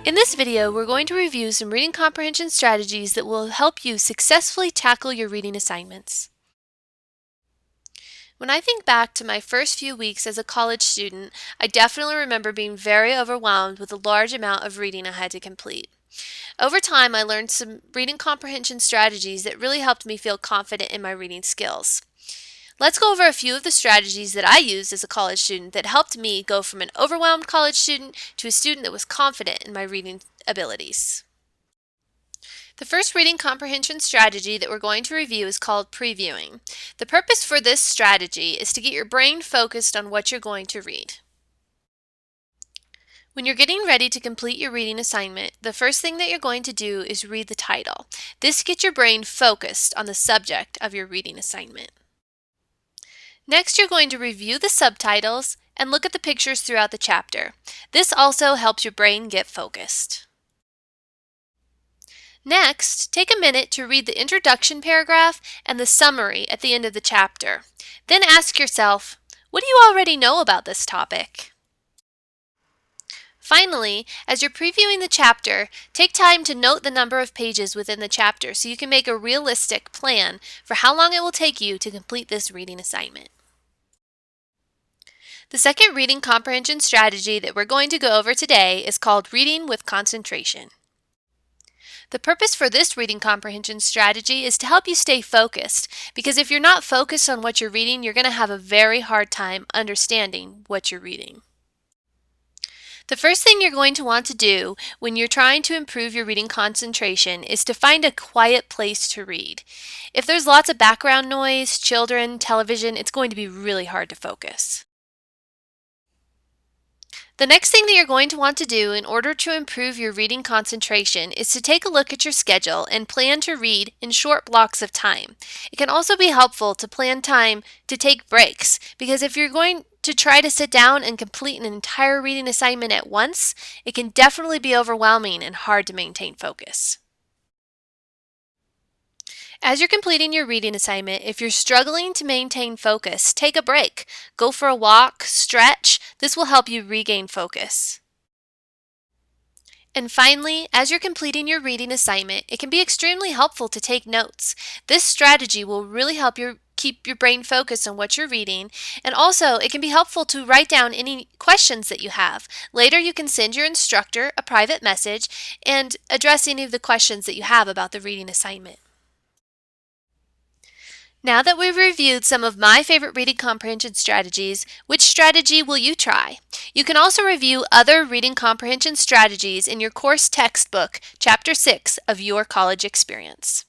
In this video, we're going to review some reading comprehension strategies that will help you successfully tackle your reading assignments. When I think back to my first few weeks as a college student, I definitely remember being very overwhelmed with the large amount of reading I had to complete. Over time, I learned some reading comprehension strategies that really helped me feel confident in my reading skills. Let's go over a few of the strategies that I used as a college student that helped me go from an overwhelmed college student to a student that was confident in my reading abilities. The first reading comprehension strategy that we're going to review is called previewing. The purpose for this strategy is to get your brain focused on what you're going to read. When you're getting ready to complete your reading assignment, the first thing that you're going to do is read the title. This gets your brain focused on the subject of your reading assignment. Next, you're going to review the subtitles and look at the pictures throughout the chapter. This also helps your brain get focused. Next, take a minute to read the introduction paragraph and the summary at the end of the chapter. Then ask yourself, what do you already know about this topic? Finally, as you're previewing the chapter, take time to note the number of pages within the chapter so you can make a realistic plan for how long it will take you to complete this reading assignment. The second reading comprehension strategy that we're going to go over today is called reading with concentration. The purpose for this reading comprehension strategy is to help you stay focused, because if you're not focused on what you're reading, you're going to have a very hard time understanding what you're reading. The first thing you're going to want to do when you're trying to improve your reading concentration is to find a quiet place to read. If there's lots of background noise, children, television, it's going to be really hard to focus. The next thing that you're going to want to do in order to improve your reading concentration is to take a look at your schedule and plan to read in short blocks of time. It can also be helpful to plan time to take breaks, because if you're going to try to sit down and complete an entire reading assignment at once, it can definitely be overwhelming and hard to maintain focus. As you're completing your reading assignment, if you're struggling to maintain focus, take a break. Go for a walk, stretch. This will help you regain focus. And finally, as you're completing your reading assignment, it can be extremely helpful to take notes. This strategy will really help you keep your brain focused on what you're reading, and also it can be helpful to write down any questions that you have. Later you can send your instructor a private message and address any of the questions that you have about the reading assignment. Now that we've reviewed some of my favorite reading comprehension strategies, which strategy will you try? You can also review other reading comprehension strategies in your course textbook, Chapter 6 of your college experience.